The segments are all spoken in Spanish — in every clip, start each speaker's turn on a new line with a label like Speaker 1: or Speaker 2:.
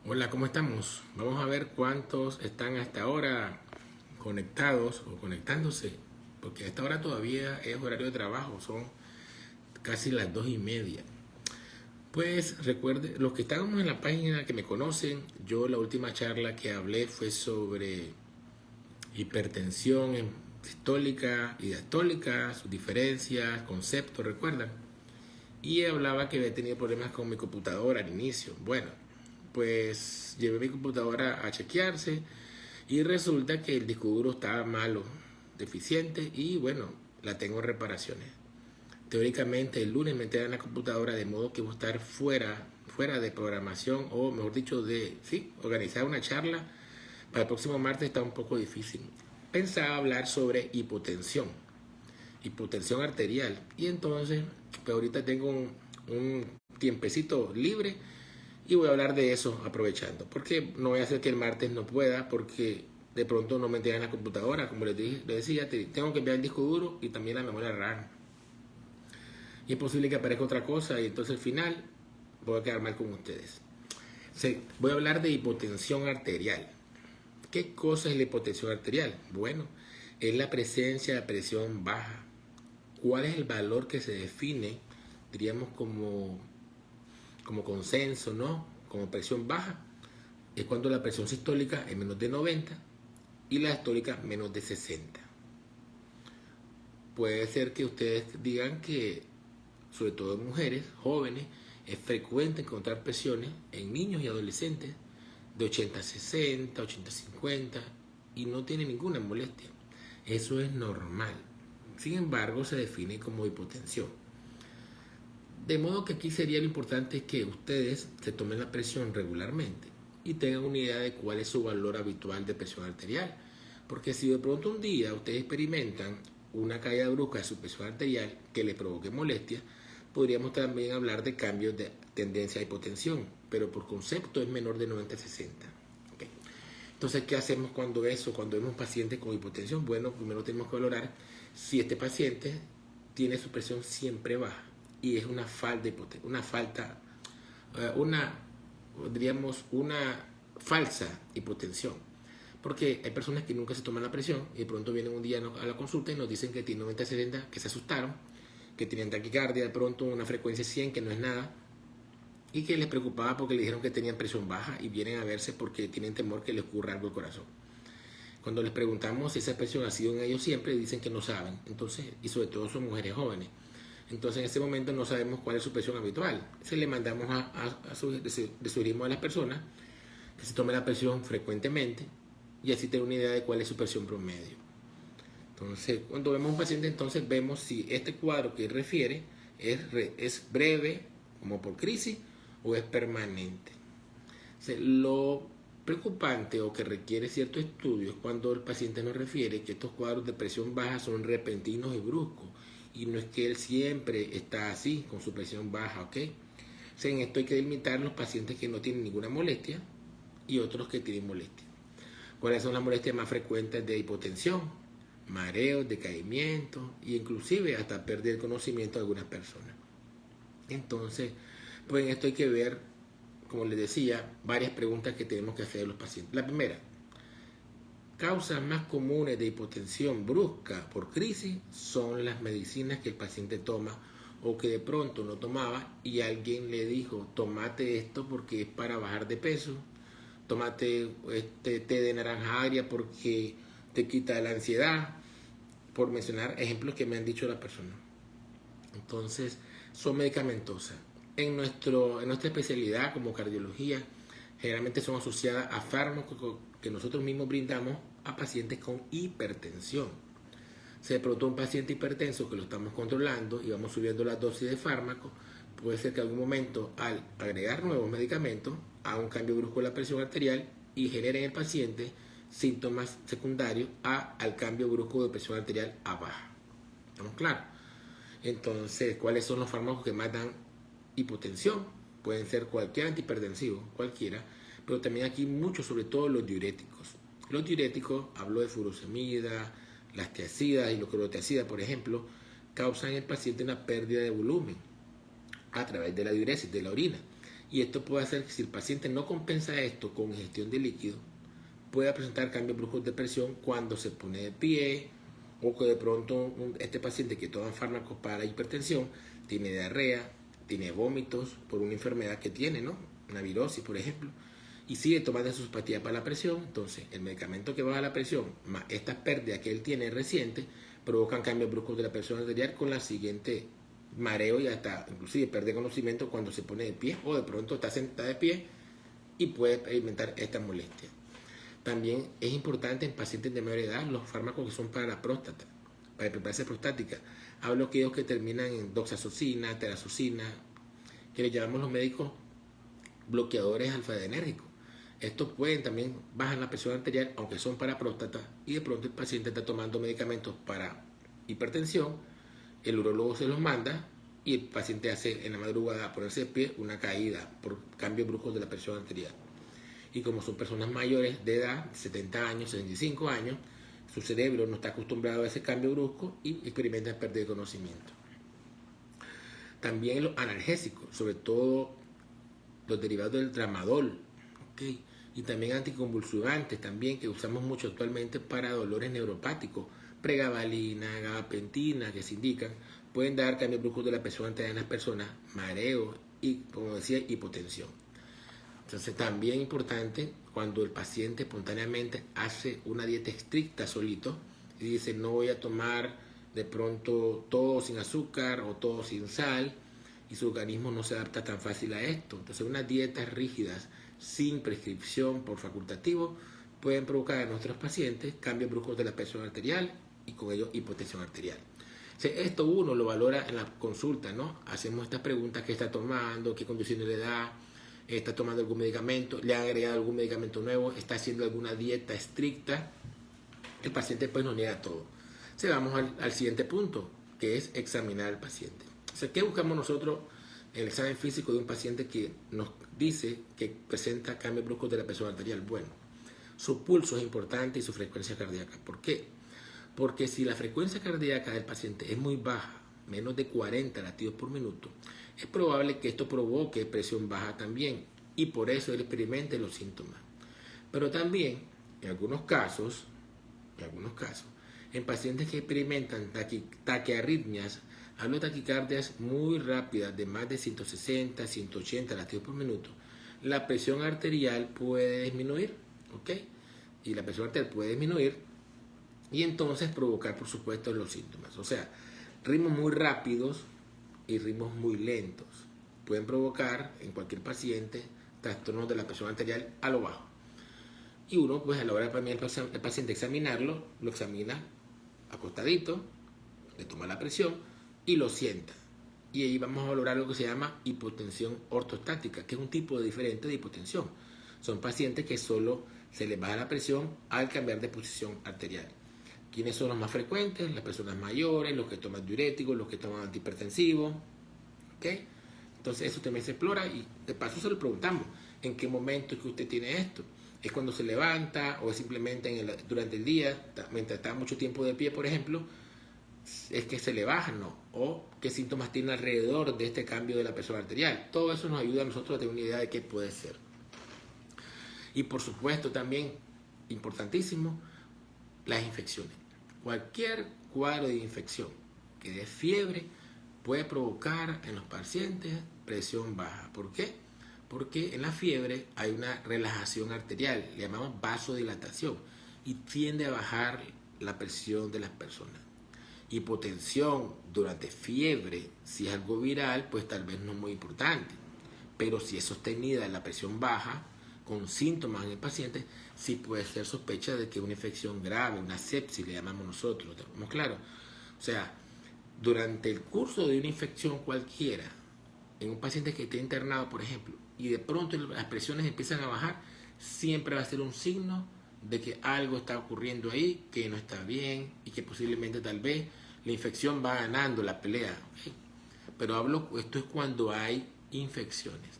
Speaker 1: Hola, ¿cómo estamos? Vamos a ver cuántos están hasta ahora conectados o conectándose, porque a esta hora todavía es horario de trabajo, son casi las 2:30. Pues recuerde, los que estábamos en la página que me conocen, yo la última charla que hablé fue sobre hipertensión sistólica y diastólica, sus diferencias, conceptos, ¿recuerdan? Y hablaba que había tenido problemas con mi computadora al inicio. Bueno, pues llevé mi computadora a chequearse y resulta que el disco duro estaba malo, deficiente, y bueno, la tengo en reparaciones. Teóricamente el lunes me entregan la computadora, de modo que voy a estar fuera de programación, o mejor dicho, organizar una charla para el próximo martes. Está un poco difícil. Pensaba hablar sobre hipotensión arterial, y entonces pues ahorita tengo un tiempecito libre y voy a hablar de eso aprovechando, porque no voy a hacer que el martes no pueda, porque de pronto no me entregan la computadora. Como les decía, tengo que enviar el disco duro y también la memoria RAM, y es posible que aparezca otra cosa, y entonces al final voy a quedar mal con ustedes. Voy a hablar de hipotensión arterial. ¿Qué cosa es la hipotensión arterial? Bueno, es la presencia de presión baja. ¿Cuál es el valor que se define, diríamos, como consenso, ¿no? Como presión baja? Es cuando la presión sistólica es menos de 90 y la diastólica menos de 60. Puede ser que ustedes digan que, sobre todo en mujeres jóvenes, es frecuente encontrar presiones en niños y adolescentes de 80-60, 80-50, y no tiene ninguna molestia. Eso es normal. Sin embargo, se define como hipotensión. De modo que aquí sería lo importante que ustedes se tomen la presión regularmente y tengan una idea de cuál es su valor habitual de presión arterial. Porque si de pronto un día ustedes experimentan una caída brusca de su presión arterial que les provoque molestia, podríamos también hablar de cambios de tendencia a hipotensión, pero por concepto es menor de 90-60. Okay. Entonces, ¿qué hacemos cuando vemos pacientes con hipotensión? Bueno, primero tenemos que valorar si este paciente tiene su presión siempre baja y es una falsa hipotensión. Porque hay personas que nunca se toman la presión y de pronto vienen un día a la consulta y nos dicen que tienen 90-70, que se asustaron, que tienen taquicardia, de pronto una frecuencia 100, que no es nada, y que les preocupaba porque le dijeron que tenían presión baja, y vienen a verse porque tienen temor que les ocurra algo al corazón. Cuando les preguntamos si esa presión ha sido en ellos siempre, dicen que no saben. Entonces, y sobre todo son mujeres jóvenes. Entonces, en ese momento no sabemos cuál es su presión habitual. Se le mandamos le sugerimos a las personas que se tome la presión frecuentemente y así tener una idea de cuál es su presión promedio. Entonces, cuando vemos un paciente, entonces vemos si este cuadro que refiere es breve, como por crisis, o es permanente. Lo preocupante, o que requiere cierto estudio, es cuando el paciente nos refiere que estos cuadros de presión baja son repentinos y bruscos, y no es que él siempre está así, con su presión baja, ¿ok? O sea, en esto hay que delimitar los pacientes que no tienen ninguna molestia y otros que tienen molestia. ¿Cuáles son las molestias más frecuentes de hipotensión? Mareos, decaimiento e inclusive hasta pérdida del conocimiento de algunas personas. Entonces, pues en esto hay que ver, como les decía, varias preguntas que tenemos que hacer a los pacientes. La primera: causas más comunes de hipotensión brusca por crisis son las medicinas que el paciente toma o que de pronto no tomaba y alguien le dijo: tomate esto porque es para bajar de peso, tómate este té de naranja agria porque te quita la ansiedad, por mencionar ejemplos que me han dicho las personas. Entonces, son medicamentosas. En nuestra especialidad como cardiología, generalmente son asociadas a fármacos que nosotros mismos brindamos a pacientes con hipertensión. Se produce un paciente hipertenso que lo estamos controlando y vamos subiendo la dosis de fármaco. Puede ser que en algún momento, al agregar nuevos medicamentos, haga un cambio brusco en la presión arterial y genere en el paciente síntomas secundarios al cambio brusco de presión arterial a baja. ¿Estamos claros? Entonces, ¿cuáles son los fármacos que más dan hipotensión? Pueden ser cualquier antihipertensivo, cualquiera, pero también aquí muchos, sobre todo los diuréticos. Los diuréticos, hablo de furosemida, las tiazidas y los clorotiazidas, por ejemplo, causan en el paciente una pérdida de volumen a través de la diuresis, de la orina. Y esto puede hacer que si el paciente no compensa esto con ingestión de líquido, pueda presentar cambios bruscos de presión cuando se pone de pie, o que de pronto este paciente que toma fármacos para hipertensión tiene diarrea, tiene vómitos por una enfermedad que tiene, ¿no? Una virosis, por ejemplo, y sigue tomando sus pastillas para la presión. Entonces, el medicamento que baja la presión, más estas pérdidas que él tiene recientes, provocan cambios bruscos de la presión arterial con la siguiente mareo y hasta inclusive pierde conocimiento cuando se pone de pie o de pronto está sentada de pie y puede experimentar esta molestia. También es importante en pacientes de mayor edad los fármacos que son para la próstata, para la hiperplasia prostática. Hablo de aquellos que terminan en doxazocina, terazocina, que le llamamos los médicos bloqueadores alfa-adrenérgicos. Estos pueden también bajar la presión arterial, aunque son para próstata, y de pronto el paciente está tomando medicamentos para hipertensión, el urólogo se los manda y el paciente hace en la madrugada, a ponerse de pie, una caída por cambios bruscos de la presión arterial. Y como son personas mayores de edad, 70 años, 65 años, su cerebro no está acostumbrado a ese cambio brusco y experimenta pérdida de conocimiento. También los analgésicos, sobre todo los derivados del tramadol, ¿okay? Y también anticonvulsivantes también que usamos mucho actualmente para dolores neuropáticos, pregabalina, gabapentina, que se indican, pueden dar cambios bruscos de la presión arterial en las personas, mareo y, como decía, hipotensión. Entonces también importante cuando el paciente espontáneamente hace una dieta estricta solito y dice no voy a tomar de pronto todo sin azúcar o todo sin sal, y su organismo no se adapta tan fácil a esto. Entonces unas dietas rígidas sin prescripción por facultativo pueden provocar en nuestros pacientes cambios bruscos de la presión arterial y con ello hipotensión arterial. O sea, esto uno lo valora en la consulta, ¿no? Hacemos estas preguntas: ¿qué está tomando? ¿Qué condiciones le da? ¿Está tomando algún medicamento? ¿Le han agregado algún medicamento nuevo? ¿Está haciendo alguna dieta estricta? El paciente pues nos niega todo. O sea, vamos al siguiente punto, que es examinar al paciente. O sea, ¿qué buscamos nosotros en el examen físico de un paciente que nos dice que presenta cambios bruscos de la presión arterial? Bueno, su pulso es importante y su frecuencia cardíaca. ¿Por qué? Porque si la frecuencia cardíaca del paciente es muy baja, menos de 40 latidos por minuto, es probable que esto provoque presión baja también, y por eso él experimente los síntomas. Pero también, en algunos casos, en pacientes que experimentan taquiarritmias, hablo de taquicardias muy rápidas de más de 160, 180 latidos por minuto, la presión arterial puede disminuir, ¿ok? Y la presión arterial puede disminuir y entonces provocar, por supuesto, los síntomas. O sea, ritmos muy rápidos y ritmos muy lentos pueden provocar en cualquier paciente trastornos de la presión arterial a lo bajo. Y uno, pues a la hora para el paciente examinarlo, lo examina acostadito, le toma la presión y lo sienta. Y ahí vamos a valorar lo que se llama hipotensión ortostática, que es un tipo diferente de hipotensión. Son pacientes que solo se les baja la presión al cambiar de posición arterial. ¿Quiénes son los más frecuentes? Las personas mayores, los que toman diuréticos, los que toman antihipertensivos. ¿Okay? Entonces eso también se explora y de paso se lo preguntamos: ¿en qué momento es que usted tiene esto? ¿Es cuando se levanta o es simplemente durante el día, mientras está mucho tiempo de pie, por ejemplo? ¿Es que se le baja, no? ¿O qué síntomas tiene alrededor de este cambio de la presión arterial? Todo eso nos ayuda a nosotros a tener una idea de qué puede ser. Y por supuesto también, importantísimo, las infecciones. Cualquier cuadro de infección que dé fiebre puede provocar en los pacientes presión baja. ¿Por qué? Porque en la fiebre hay una relajación arterial, le llamamos vasodilatación, y tiende a bajar la presión de las personas. Hipotensión durante fiebre, si es algo viral, pues tal vez no es muy importante, pero si es sostenida la presión baja, con síntomas en el paciente, sí puede ser sospecha de que una infección grave, una sepsis le llamamos nosotros, ¿estamos claros? O sea, durante el curso de una infección cualquiera, en un paciente que esté internado, por ejemplo, y de pronto las presiones empiezan a bajar, siempre va a ser un signo de que algo está ocurriendo ahí, que no está bien y que posiblemente tal vez la infección va ganando la pelea, ¿okay? Pero esto es cuando hay infecciones.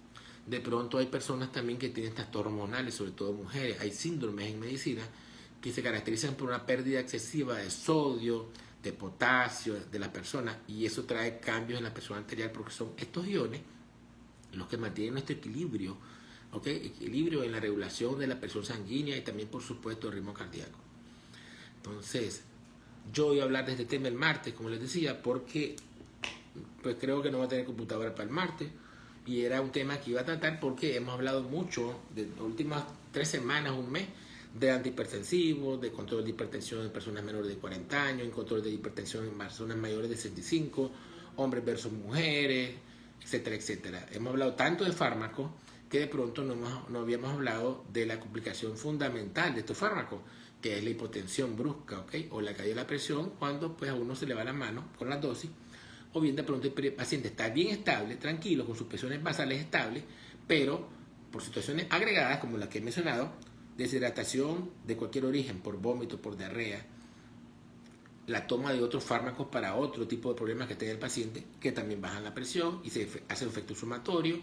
Speaker 1: De pronto hay personas también que tienen trastornos hormonales, sobre todo mujeres. Hay síndromes en medicina que se caracterizan por una pérdida excesiva de sodio, de potasio de la persona, y eso trae cambios en la presión arterial porque son estos iones los que mantienen nuestro equilibrio, ¿ok? Equilibrio en la regulación de la presión sanguínea y también, por supuesto, el ritmo cardíaco. Entonces, yo voy a hablar de este tema el martes, como les decía, porque pues creo que no va a tener computadora para el martes, y era un tema que iba a tratar porque hemos hablado mucho de las últimas 3 semanas, un mes, de antihipertensivos, de control de hipertensión en personas menores de 40 años, en control de hipertensión en personas mayores de 65, hombres versus mujeres, etcétera, etcétera. Hemos hablado tanto de fármacos que de pronto no habíamos hablado de la complicación fundamental de estos fármacos, que es la hipotensión brusca, ¿ok? O la caída de la presión cuando pues a uno se le va la mano con la dosis, o bien de pronto el paciente está bien estable, tranquilo, con sus presiones basales estables, pero por situaciones agregadas como las que he mencionado, deshidratación de cualquier origen, por vómito, por diarrea, la toma de otros fármacos para otro tipo de problemas que tenga el paciente, que también bajan la presión y se hace un efecto inflamatorio,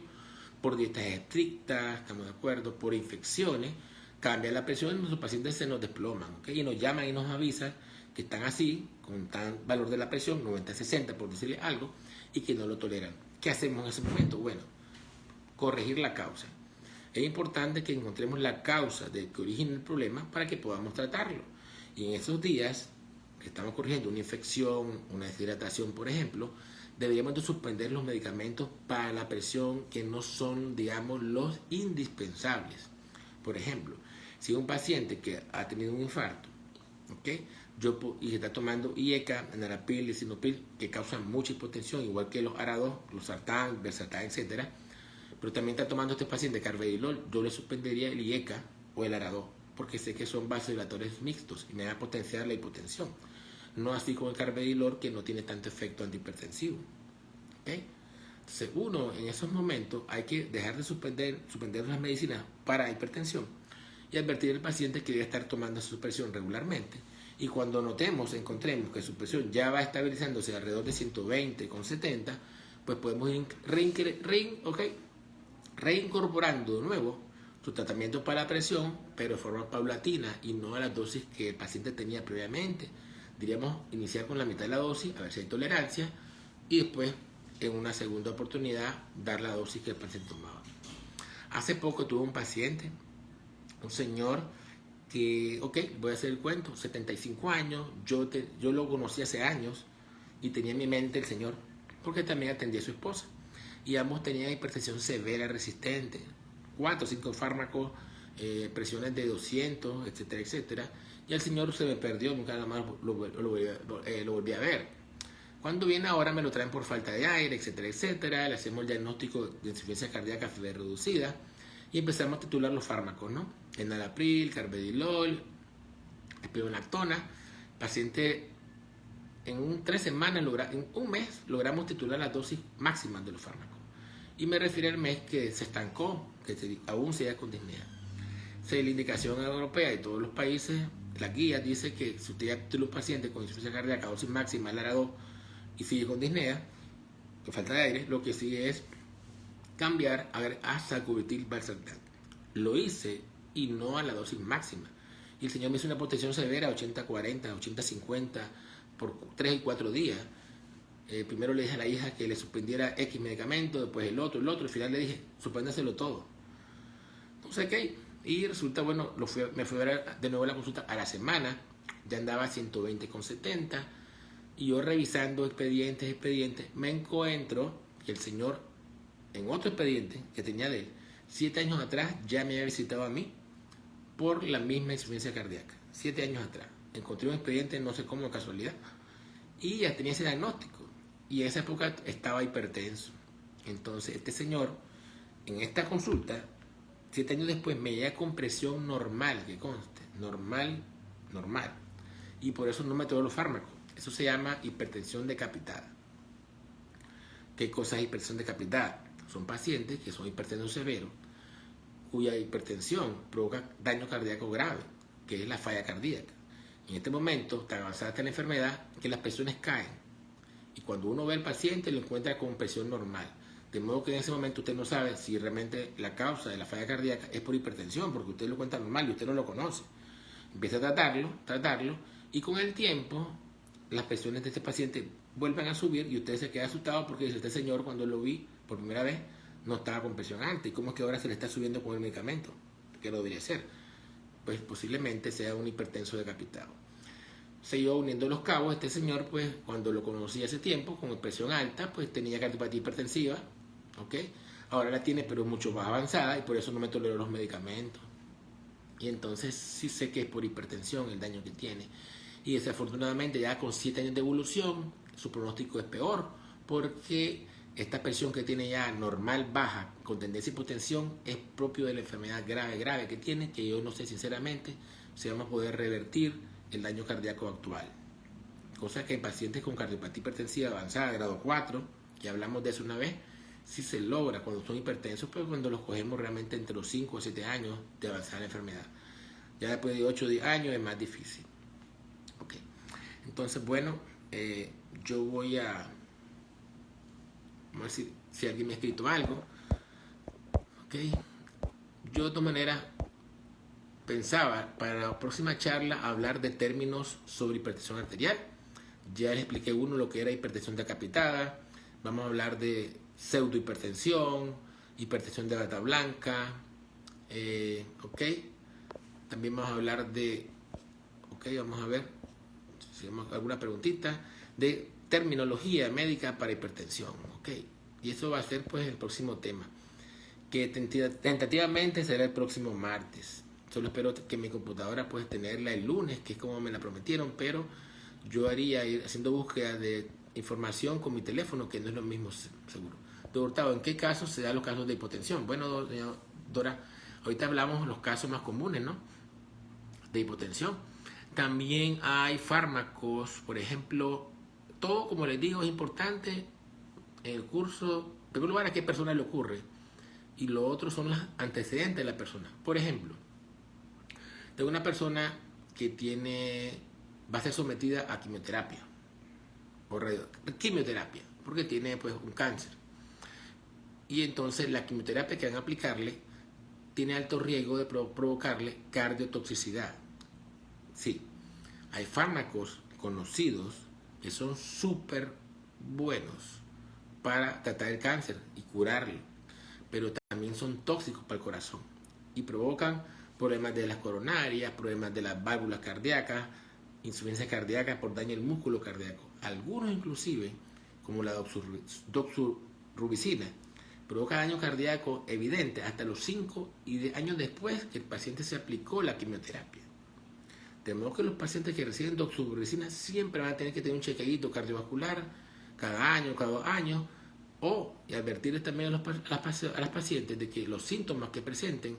Speaker 1: por dietas estrictas, estamos de acuerdo, por infecciones, cambia la presión y nuestros pacientes se nos desploman, ¿okay? Y nos llaman y nos avisan que están así, con tal valor de la presión, 90-60 por decirle algo, y que no lo toleran. ¿Qué hacemos en ese momento? Bueno, corregir la causa. Es importante que encontremos la causa de que origina el problema para que podamos tratarlo. Y en esos días que estamos corrigiendo una infección, una deshidratación, por ejemplo, deberíamos de suspender los medicamentos para la presión que no son, digamos, los indispensables. Por ejemplo, si un paciente que ha tenido un infarto, ¿okay? Y está tomando IECA, enarapil, lisinopril, que causan mucha hipotensión, igual que los ARA2, los sartán, Versatán, etcétera, pero también está tomando este paciente carvedilol, yo le suspendería el IECA o el ARA2, porque sé que son vasodilatores mixtos y me va a potenciar la hipotensión. No así con el carvedilol, que no tiene tanto efecto antihipertensivo. ¿Okay? Entonces, uno en esos momentos hay que dejar de suspender las medicinas para hipertensión y advertir al paciente que debe estar tomando su presión regularmente. Y cuando encontremos que su presión ya va estabilizándose alrededor de 120/70, pues podemos ir reincorporando de nuevo su tratamiento para la presión, pero de forma paulatina y no a las dosis que el paciente tenía previamente. Diríamos iniciar con la mitad de la dosis, a ver si hay tolerancia, y después, en una segunda oportunidad, dar la dosis que el paciente tomaba. Hace poco tuve un paciente, un señor que, voy a hacer el cuento, 75 años, yo lo conocí hace años y tenía en mi mente el señor, porque también atendía a su esposa. Y ambos tenían hipertensión severa resistente, 4 o 5 fármacos, presiones de 200, etcétera, etcétera. Y el señor se me perdió, nunca más lo volví a ver. Cuando viene ahora me lo traen por falta de aire, etcétera, etcétera. Le hacemos el diagnóstico de insuficiencia cardíaca reducida y empezamos a titular los fármacos, ¿no? Enalapril, carvedilol, espironolactona. Paciente en 3 semanas, en un mes, logramos titular las dosis máximas de los fármacos. Y me refiero al mes que se estancó, que aún sigue con disnea. La indicación europea de todos los países, la guía dice que si usted ya tiene un paciente con insuficiencia cardíaca, dosis máxima, el ARA2, y sigue con disnea, que falta de aire, lo que sigue es cambiar a sacubitril valsartán. Lo hice y no a la dosis máxima. Y el señor me hizo una hipotensión severa, 80-40, 80-50, por 3 y 4 días. Primero le dije a la hija que le suspendiera X medicamento, después el otro, al final le dije, suspéndaselo todo. Entonces, ¿qué? Y resulta, bueno, me fui a ver de nuevo a la consulta a la semana, ya andaba a 120/70, y yo revisando expedientes, me encuentro que el señor, en otro expediente que tenía de él, 7 años atrás ya me había visitado a mí por la misma insuficiencia cardíaca. 7 años atrás. Encontré un expediente, no sé cómo, de casualidad, y ya tenía ese diagnóstico. Y en esa época estaba hipertenso. Entonces, este señor, en esta consulta, 7 años después, me llega con presión normal, que conste, normal. Y por eso no me tomó los fármacos. Eso se llama hipertensión decapitada. ¿Qué cosa es hipertensión decapitada? Son pacientes que son hipertensos severos, cuya hipertensión provoca daño cardíaco grave, que es la falla cardíaca. En este momento, tan avanzada está la enfermedad que las presiones caen. Y cuando uno ve al paciente, lo encuentra con presión normal. De modo que en ese momento usted no sabe si realmente la causa de la falla cardíaca es por hipertensión, porque usted lo cuenta normal y usted no lo conoce. Empieza a tratarlo, y con el tiempo las presiones de este paciente vuelven a subir y usted se queda asustado porque dice, este señor, cuando lo vi por primera vez, no estaba con presión alta. ¿Y cómo es que ahora se le está subiendo con el medicamento? ¿Qué lo debería ser? Pues posiblemente sea un hipertenso decapitado. Se iba uniendo los cabos. Este señor, pues, cuando lo conocí hace tiempo, con presión alta, pues tenía cardiopatía hipertensiva, ¿ok? Ahora la tiene, pero mucho más avanzada, y por eso no me tolero los medicamentos. Y entonces sí sé que es por hipertensión el daño que tiene. Y desafortunadamente ya con 7 años de evolución, su pronóstico es peor, porque esta presión que tiene ya normal, baja, con tendencia a hipotensión, es propio de la enfermedad grave que tiene, que yo no sé sinceramente si vamos a poder revertir el daño cardíaco actual. Cosa que en pacientes con cardiopatía hipertensiva avanzada, grado 4, que hablamos de eso una vez, sí se logra cuando son hipertensos, pero cuando los cogemos realmente entre los 5 o 7 años de avanzar la enfermedad. Ya después de 8 o 10 años es más difícil. Okay. Entonces, bueno, yo voy a... Vamos a ver si alguien me ha escrito algo. Okay. Yo de todas maneras pensaba para la próxima charla hablar de términos sobre hipertensión arterial. Ya les expliqué uno lo que era hipertensión decapitada. Vamos a hablar de pseudohipertensión, hipertensión de bata blanca, ok. También vamos a hablar de, ok, vamos a ver si tenemos alguna preguntita de terminología médica para hipertensión, ok. Y eso va a ser pues el próximo tema, que tentativamente será el próximo martes. Solo espero que mi computadora pueda tenerla el lunes, que es como me la prometieron, pero yo haría ir haciendo búsqueda de información con mi teléfono, que no es lo mismo seguro. Doctor Hurtado, ¿en qué casos se dan los casos de hipotensión? Bueno, doña Dora, ahorita hablamos de los casos más comunes, ¿no?, de hipotensión. También hay fármacos, por ejemplo, todo, como les digo, es importante en el curso. En primer lugar, a qué persona le ocurre, y lo otro son los antecedentes de la persona. Por ejemplo, tengo una persona que va a ser sometida a quimioterapia o quimioterapia, porque tiene pues un cáncer. Y entonces la quimioterapia que van a aplicarle tiene alto riesgo de provocarle cardiotoxicidad. Sí, hay fármacos conocidos que son súper buenos para tratar el cáncer y curarlo, pero también son tóxicos para el corazón y provocan problemas de las coronarias, problemas de las válvulas cardíacas, insuficiencia cardíaca por daño al músculo cardíaco. Algunos inclusive, como la doxorubicina, provoca daño cardíaco evidente hasta los 5 años después que el paciente se aplicó la quimioterapia. De modo que los pacientes que reciben doxorubicina siempre van a tener que tener un chequeadito cardiovascular cada año, cada 2 años, y advertirles también a las pacientes de que los síntomas que presenten,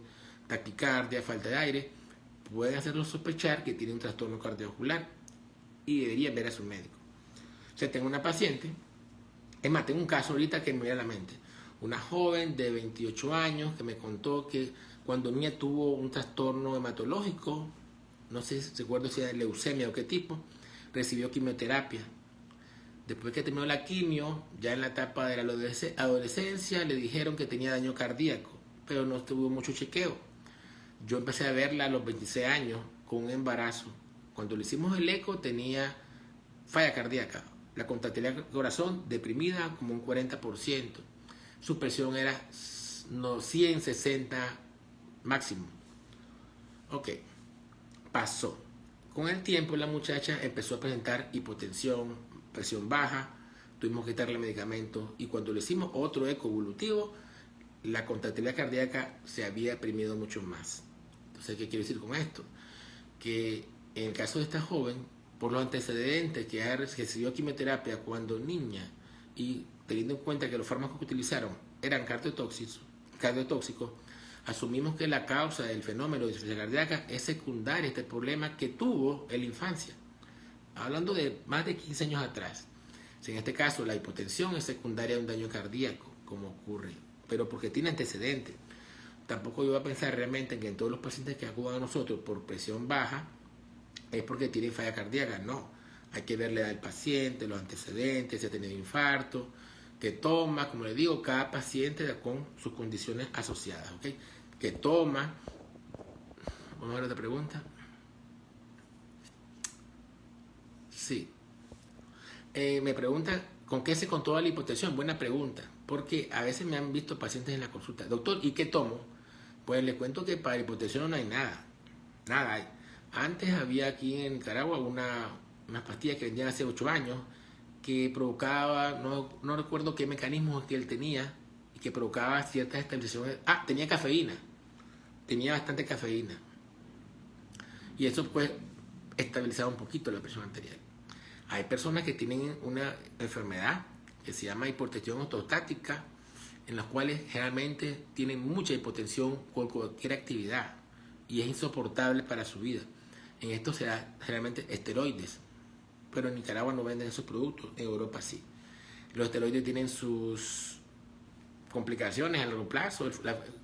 Speaker 1: taquicardia, falta de aire, pueden hacerlos sospechar que tiene un trastorno cardiovascular y deberían ver a su médico. O sea, tengo una paciente, es más, tengo un caso ahorita que me viene a la mente, una joven de 28 años que me contó que cuando niña tuvo un trastorno hematológico, no sé si recuerdo si era leucemia o qué tipo, recibió quimioterapia. Después que terminó la quimio, ya en la etapa de la adolescencia, le dijeron que tenía daño cardíaco, pero no tuvo mucho chequeo. Yo empecé a verla a los 26 años con un embarazo. Cuando le hicimos el eco tenía falla cardíaca, la contractilidad del corazón deprimida como un 40%. Su presión era 160 máximo. Ok, pasó. Con el tiempo la muchacha empezó a presentar hipotensión, presión baja, tuvimos que darle medicamentos y cuando le hicimos otro eco evolutivo, la contractilidad cardíaca se había deprimido mucho más. Entonces, ¿qué quiero decir con esto? Que en el caso de esta joven, por los antecedentes que recibió quimioterapia cuando niña y teniendo en cuenta que los fármacos que utilizaron eran cardiotóxicos, asumimos que la causa del fenómeno de insuficiencia cardíaca es secundaria a este problema que tuvo en la infancia. Hablando de más de 15 años atrás. Si en este caso la hipotensión es secundaria a un daño cardíaco, como ocurre, pero porque tiene antecedentes. Tampoco yo voy a pensar realmente que en todos los pacientes que acudan a nosotros por presión baja es porque tienen falla cardíaca. No, hay que ver la edad del paciente, los antecedentes, si ha tenido infarto, que toma, como les digo, cada paciente con sus condiciones asociadas, ¿ok? Que toma. Vamos a ver otra pregunta. Sí. Me preguntan, ¿con qué se controla la hipotensión? Buena pregunta. Porque a veces me han visto pacientes en la consulta. Doctor, ¿y qué tomo? Pues les cuento que para hipotensión no hay nada. Nada hay. Antes había aquí en Nicaragua unas pastillas que vendían hace 8 años que provocaba, no recuerdo qué mecanismo que él tenía, y que provocaba ciertas estabilizaciones. Tenía cafeína. Tenía bastante cafeína. Y eso pues estabilizaba un poquito la presión arterial. Hay personas que tienen una enfermedad que se llama hipertensión ortostática, en las cuales generalmente tienen mucha hipotensión con cualquier actividad y es insoportable para su vida. En esto se da generalmente esteroides, pero en Nicaragua no venden esos productos, en Europa sí. Los esteroides tienen sus complicaciones a largo plazo.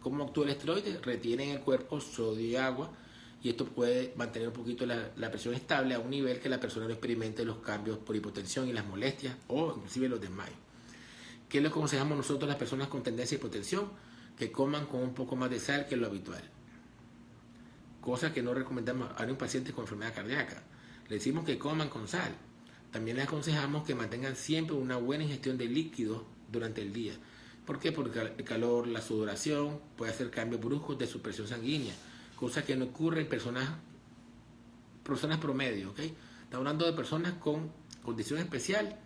Speaker 1: ¿Cómo actúa el esteroide? Retiene en el cuerpo sodio y agua, y esto puede mantener un poquito la presión estable a un nivel que la persona no experimente los cambios por hipotensión y las molestias o inclusive los desmayos. ¿Qué le aconsejamos nosotros a las personas con tendencia a hipotensión? Que coman con un poco más de sal que lo habitual. Cosa que no recomendamos a un paciente con enfermedad cardíaca. Le decimos que coman con sal. También les aconsejamos que mantengan siempre una buena ingestión de líquidos durante el día. ¿Por qué? Porque el calor, la sudoración puede hacer cambios bruscos de su presión sanguínea, cosa que no ocurre en personas promedio, ¿ok? Estamos hablando de personas con condición especial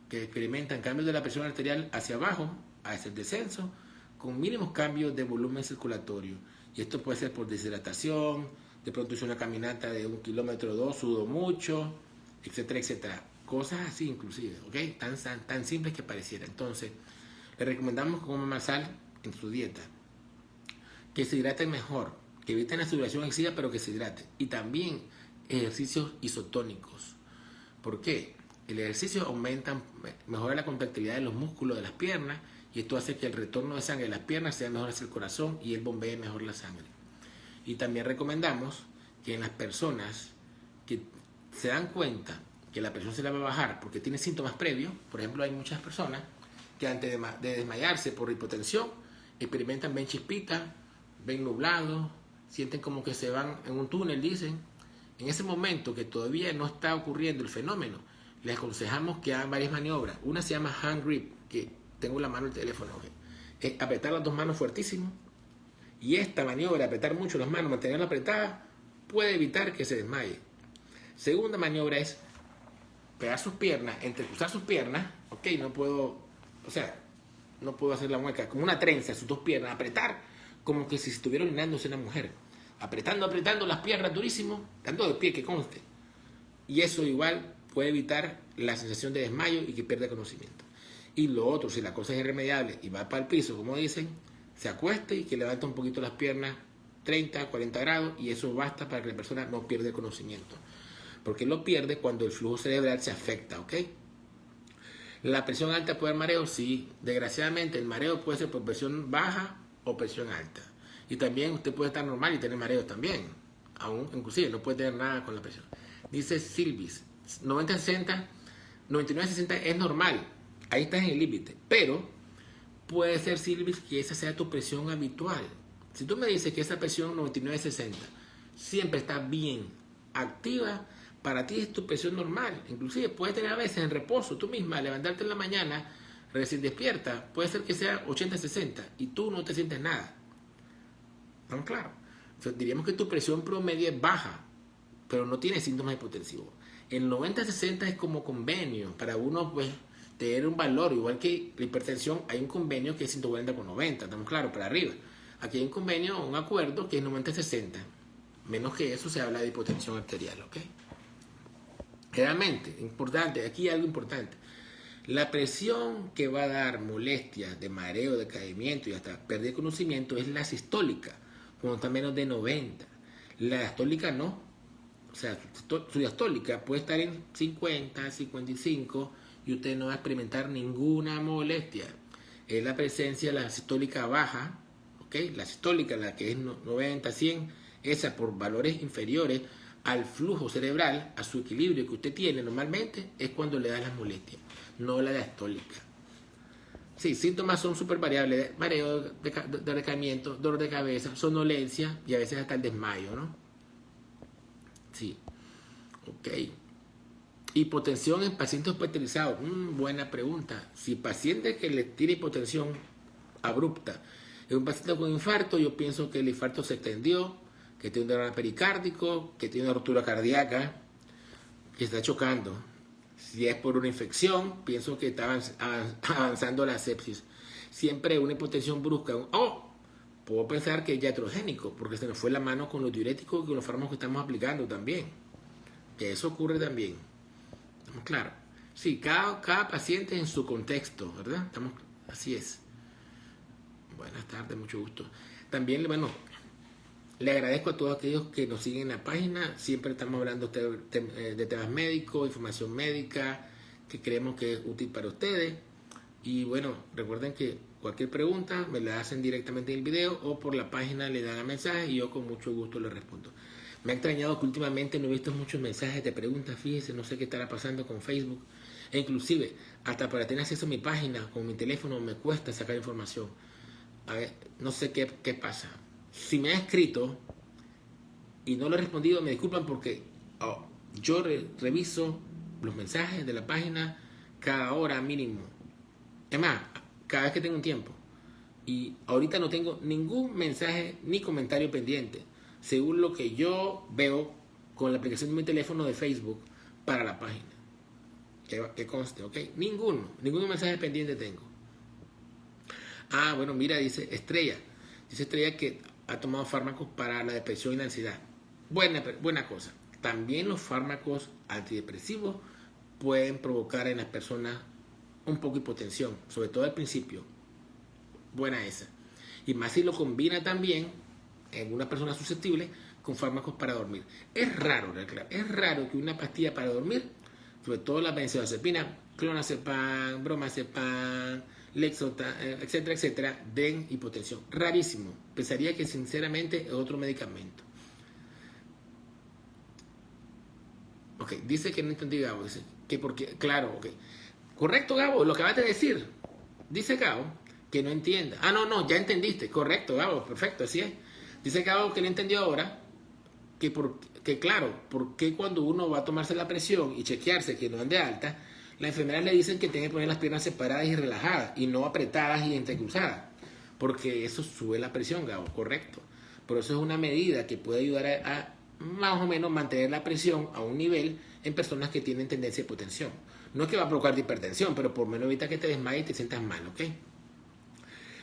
Speaker 1: que experimentan cambios de la presión arterial hacia abajo, hacia el descenso, con mínimos cambios de volumen circulatorio. Y esto puede ser por deshidratación, de pronto hice una caminata de 1 kilómetro o 2, sudo mucho, etcétera, etcétera. Cosas así inclusive, ¿ok? Tan simples que pareciera. Entonces, le recomendamos que coman más sal en su dieta, que se hidraten mejor, que eviten la sudoración excesiva, pero que se hidraten. Y también ejercicios isotónicos. ¿Por qué? El ejercicio mejora la contractilidad de los músculos de las piernas, y esto hace que el retorno de sangre de las piernas sea mejor hacia el corazón y él bombee mejor la sangre. Y también recomendamos que en las personas que se dan cuenta que la presión se la va a bajar porque tiene síntomas previos, por ejemplo, hay muchas personas que antes de desmayarse por hipotensión experimentan, ven chispitas, ven nublado, sienten como que se van en un túnel, dicen. En ese momento que todavía no está ocurriendo el fenómeno, les aconsejamos que hagan varias maniobras. Una se llama hand grip, que tengo en la mano el teléfono, ¿okay? Es apretar las dos manos fuertísimo, y esta maniobra, apretar mucho las manos, mantenerla apretada, puede evitar que se desmaye. Segunda maniobra es pegar sus piernas, entrecruzar sus piernas, ok, no puedo hacer la mueca, como una trenza, sus dos piernas, apretar, como que si estuviera orinándose una mujer, apretando las piernas durísimo, dando de pie, que conste, y eso igual puede evitar la sensación de desmayo y que pierda conocimiento. Y lo otro, si la cosa es irremediable y va para el piso, como dicen, se acueste y que levante un poquito las piernas 30, 40 grados, y eso basta para que la persona no pierda el conocimiento. Porque lo pierde cuando el flujo cerebral se afecta, ¿ok? ¿La presión alta puede dar mareo? Sí. Desgraciadamente el mareo puede ser por presión baja o presión alta. Y también usted puede estar normal y tener mareo también. Aún, inclusive, no puede tener nada con la presión. Dice Silvis, 90-60, 99-60 es normal. Ahí estás en el límite. Pero puede ser, Silvis, que esa sea tu presión habitual. Si tú me dices que esa presión 99-60 siempre está bien activa, para ti es tu presión normal. Inclusive puedes tener a veces en reposo, tú misma, levantarte en la mañana, recién despierta, puede ser que sea 80-60 y tú no te sientes nada. ¿Estamos claros? Entonces, diríamos que tu presión promedio es baja, pero no tiene síntomas hipotensivos. El 90-60 es como convenio, para uno pues tener un valor, igual que la hipertensión, hay un convenio que es 140/90, estamos claros, para arriba. Aquí hay un convenio, un acuerdo que es 90-60. Menos que eso se habla de hipotensión arterial, ¿ok? Realmente, importante, aquí hay algo importante. La presión que va a dar molestias de mareo, decaimiento y hasta pérdida de conocimiento es la sistólica, cuando está menos de 90. La diastólica no. O sea, su diastólica puede estar en 50, 55 y usted no va a experimentar ninguna molestia. Es la presencia de la sistólica baja, ¿ok? La sistólica, la que es 90, 100, esa por valores inferiores al flujo cerebral, a su equilibrio que usted tiene normalmente, es cuando le da las molestias, no la diastólica. Sí, síntomas son súper variables: mareo, de recaimiento, dolor de cabeza, somnolencia y a veces hasta el desmayo, ¿no? Sí, ok. Hipotensión en pacientes hospitalizados. Buena pregunta. Si paciente que le tiene hipotensión abrupta es un paciente con infarto, yo pienso que el infarto se extendió, que tiene un derrame pericárdico, que tiene una ruptura cardíaca, que está chocando. Si es por una infección, pienso que está avanzando la sepsis. Siempre una hipotensión brusca. Puedo pensar que es iatrogénico, porque se nos fue la mano con los diuréticos y con los fármacos que estamos aplicando también. Que eso ocurre también. ¿Estamos claros? Sí, cada paciente en su contexto, ¿verdad? Así es. Buenas tardes, mucho gusto. También, bueno, le agradezco a todos aquellos que nos siguen en la página. Siempre estamos hablando de temas médicos, información médica, que creemos que es útil para ustedes. Y bueno, recuerden que cualquier pregunta me la hacen directamente en el video o por la página le dan a mensaje y yo con mucho gusto les respondo. Me ha extrañado que últimamente no he visto muchos mensajes de preguntas, fíjense, no sé qué estará pasando con Facebook. E inclusive, hasta para tener acceso a mi página con mi teléfono me cuesta sacar información. A ver, no sé qué pasa. Si me ha escrito y no lo he respondido, me disculpan porque yo reviso los mensajes de la página cada hora mínimo. Es más, cada vez que tengo un tiempo. Y ahorita no tengo ningún mensaje ni comentario pendiente, según lo que yo veo con la aplicación de mi teléfono de Facebook para la página. Que conste, ¿ok? Ningún mensaje pendiente tengo. Bueno, mira, dice Estrella que ha tomado fármacos para la depresión y la ansiedad. Buena cosa. También los fármacos antidepresivos pueden provocar en las personas un poco de hipotensión, sobre todo al principio. Buena esa. Y más si lo combina también en una persona susceptible con fármacos para dormir. Es raro que una pastilla para dormir, sobre todo la benzodiazepina, clonazepam, bromazepam, Lexotan, etcétera, etcétera, den hipotensión. Rarísimo. Pensaría que sinceramente es otro medicamento. Ok, dice que no entendí, Gabo. Dice que porque, claro, ok. Correcto, Gabo, lo que acabas de decir. Dice Gabo que no entienda. No, ya entendiste. Correcto, Gabo, perfecto, así es. Dice Gabo que le entendió ahora que claro, porque cuando uno va a tomarse la presión y chequearse que no ande alta, las enfermeras le dicen que tiene que poner las piernas separadas y relajadas y no apretadas y entrecruzadas, porque eso sube la presión, Gabo, correcto. Por eso es una medida que puede ayudar a más o menos mantener la presión a un nivel en personas que tienen tendencia a hipotensión. No es que va a provocar hipertensión, pero por menos evita que te desmayes y te sientas mal, ¿ok?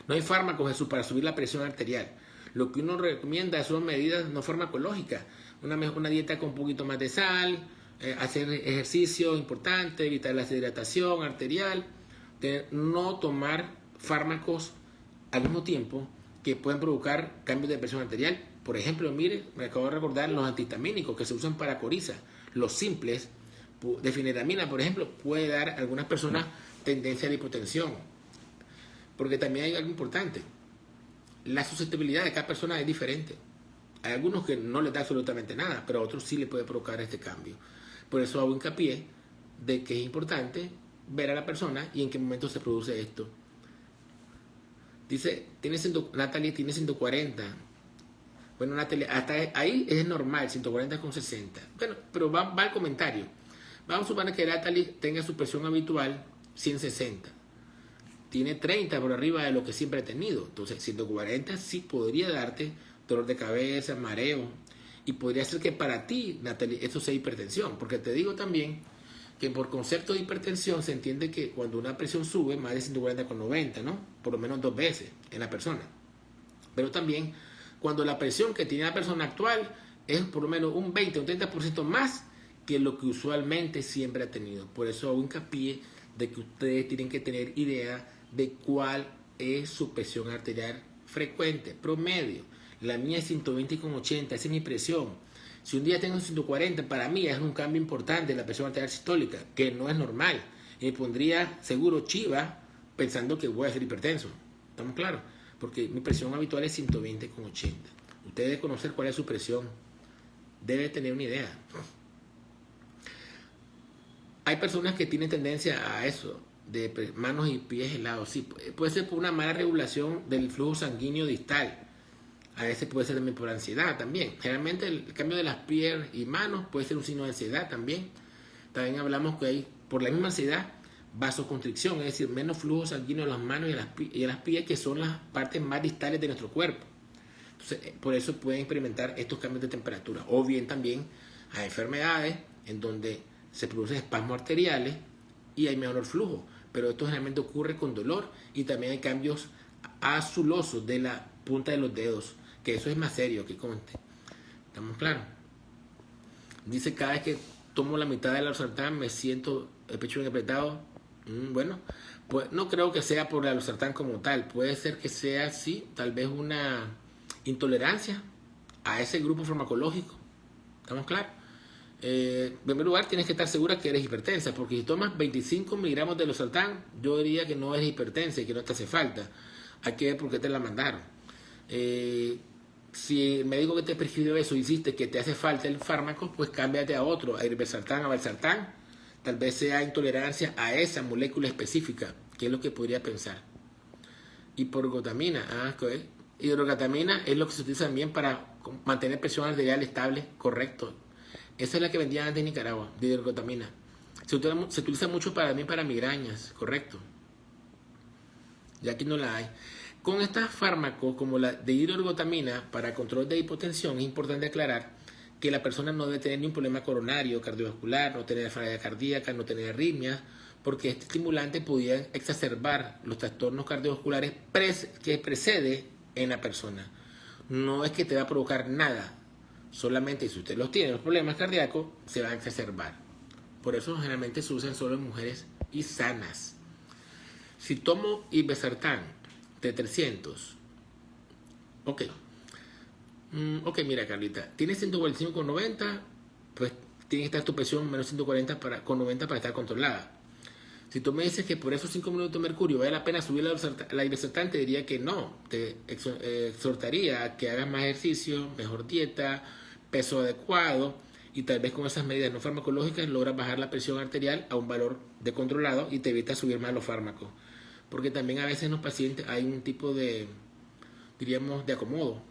Speaker 1: No hay fármacos, Jesús, para subir la presión arterial. Lo que uno recomienda son medidas no farmacológicas. Una dieta con un poquito más de sal, hacer ejercicio importante, evitar la deshidratación arterial, no tomar fármacos al mismo tiempo que pueden provocar cambios de presión arterial. Por ejemplo, mire, me acabo de recordar los antihistamínicos que se usan para coriza. Los simples, de fenmetrina, por ejemplo, puede dar a algunas personas tendencia a la hipotensión. Porque también hay algo importante. La susceptibilidad de cada persona es diferente. Hay algunos que no les da absolutamente nada, pero a otros sí les puede provocar este cambio. Por eso hago hincapié de que es importante ver a la persona y en qué momento se produce esto. Dice, Natalie tiene 140. Bueno, Natalie, hasta ahí es normal, 140,60. Bueno, pero va al comentario. Vamos a suponer que Natalie tenga su presión habitual 160. Tiene 30 por arriba de lo que siempre ha tenido. Entonces, 140 sí podría darte dolor de cabeza, mareo. Y podría ser que para ti, Natalie, eso sea hipertensión. Porque te digo también que por concepto de hipertensión se entiende que cuando una presión sube más de 140,90, ¿no? Por lo menos 2 veces en la persona. Pero también cuando la presión que tiene la persona actual es por lo menos un 20 o un 30% más que lo que usualmente siempre ha tenido. Por eso hago hincapié de que ustedes tienen que tener idea de cuál es su presión arterial frecuente, promedio. La mía es 120,80, esa es mi presión. Si un día tengo 140, para mí es un cambio importante en la presión arterial sistólica, que no es normal. Y me pondría seguro chiva pensando que voy a ser hipertenso. ¿Estamos claros? Porque mi presión habitual es 120,80. Usted debe conocer cuál es su presión. Debe tener una idea. Hay personas que tienen tendencia a eso, de manos y pies helados. Sí, puede ser por una mala regulación del flujo sanguíneo distal. A veces puede ser también por ansiedad también. Generalmente el cambio de las piernas y manos puede ser un signo de ansiedad también también hablamos que hay, por la misma ansiedad, vasoconstricción, es decir, menos flujo sanguíneo en las manos y en las pies, que son las partes más distales de nuestro cuerpo. Entonces, por eso pueden experimentar estos cambios de temperatura. O bien también hay enfermedades en donde se producen espasmos arteriales y hay menor flujo. Pero esto generalmente ocurre con dolor, y también hay cambios azulosos de la punta de los dedos, que eso es más serio, que conste. ¿Estamos claros? Dice, cada vez que tomo la mitad de la losartán me siento el pecho bien apretado. Bueno, pues no creo que sea por la losartán como tal. Puede ser que sea, sí, tal vez una intolerancia a ese grupo farmacológico. ¿Estamos claros? En primer lugar, tienes que estar segura que eres hipertensa, porque si tomas 25 miligramos de losartán, yo diría que no eres hipertensa y que no te hace falta. Hay que ver por qué te la mandaron. Si el médico que te prescribió eso hiciste que te hace falta el fármaco, pues cámbiate a otro, a irbesartán, a valsartán. Tal vez sea intolerancia a esa molécula específica, que es lo que podría pensar. Hiporgotamina, hidrogatamina es lo que se utiliza también para mantener presión arterial estable, correcto. Esa es la que vendían antes en Nicaragua, de hidrogotamina. Se utiliza mucho para migrañas, correcto. Ya aquí no la hay. Con estos fármacos como la de hidroergotamina para control de hipotensión, es importante aclarar que la persona no debe tener ni un problema coronario, cardiovascular, no tener falla cardíaca, no tener arritmias, porque este estimulante podría exacerbar los trastornos cardiovasculares que precede en la persona. No es que te va a provocar nada, solamente si usted los tiene, los problemas cardíacos, se van a exacerbar. Por eso generalmente se usan solo en mujeres y sanas. Si tomo irbesartán de 300, ok, mira, Carlita, tienes 145,90, pues tiene que estar tu presión menos 140 con 90 para estar controlada. Si tú me dices que por esos 5 minutos de mercurio vale la pena subir la irbesartán, te diría que no. Te exhortaría a que hagas más ejercicio, mejor dieta, peso adecuado, y tal vez con esas medidas no farmacológicas logras bajar la presión arterial a un valor de controlado y te evitas subir más los fármacos. Porque también a veces en los pacientes hay un tipo de, diríamos, de acomodo.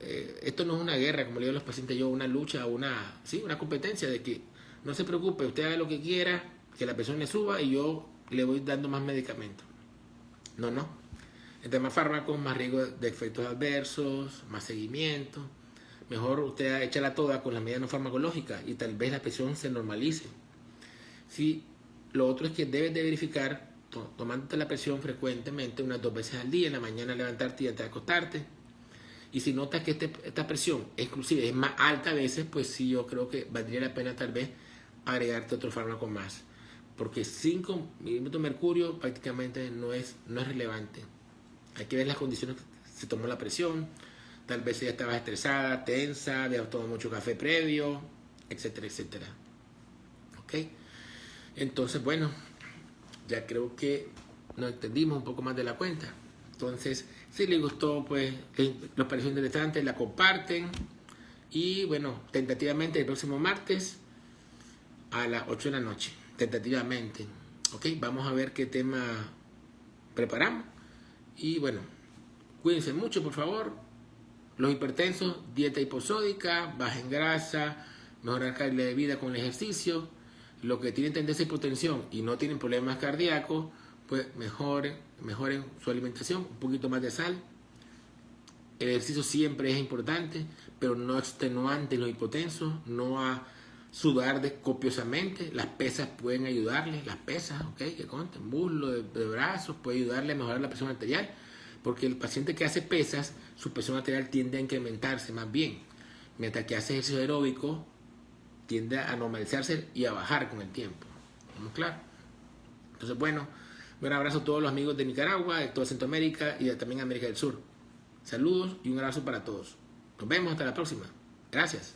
Speaker 1: Esto no es una guerra, como le digo a los pacientes yo, una lucha, una competencia de que no se preocupe, usted haga lo que quiera, que la presión le suba y yo le voy dando más medicamentos. No. Entre más fármacos, más riesgo de efectos adversos, más seguimiento. Mejor usted échala toda con las medidas no farmacológicas y tal vez la presión se normalice. Sí, lo otro es que debes de verificar tomándote la presión frecuentemente, unas 2 veces al día, en la mañana levantarte y antes de acostarte. Y si notas que esta presión inclusive es más alta a veces, pues sí, yo creo que valdría la pena tal vez agregarte otro fármaco más. Porque 5 milímetros de mercurio prácticamente no es relevante. Hay que ver las condiciones que se tomó la presión. Tal vez ella estaba estresada, tensa, había tomado mucho café previo, etcétera, etcétera. ¿Ok? Entonces, bueno, ya creo que nos entendimos un poco más de la cuenta. Entonces, si les gustó, pues les pareció interesante, la comparten. Y bueno, tentativamente el próximo martes a las 8 de la noche. Tentativamente. Ok, vamos a ver qué tema preparamos. Y bueno, cuídense mucho, por favor. Los hipertensos, dieta hiposódica, baja en grasa, mejorar calidad de vida con el ejercicio. Los que tienen tendencia a hipotensión y no tienen problemas cardíacos, pues mejoren su alimentación, un poquito más de sal. El ejercicio siempre es importante, pero no extenuante en los hipotensos, no a sudar copiosamente. Las pesas pueden ayudarles, las pesas, ¿okay? Que conten, muslo, de brazos, puede ayudarle a mejorar la presión arterial, porque el paciente que hace pesas, su presión arterial tiende a incrementarse más bien, mientras que hace ejercicio aeróbico, tiende a normalizarse y a bajar con el tiempo. ¿Estamos claros? Entonces, bueno, un abrazo a todos los amigos de Nicaragua, de toda Centroamérica y también América del Sur. Saludos y un abrazo para todos. Nos vemos hasta la próxima. Gracias.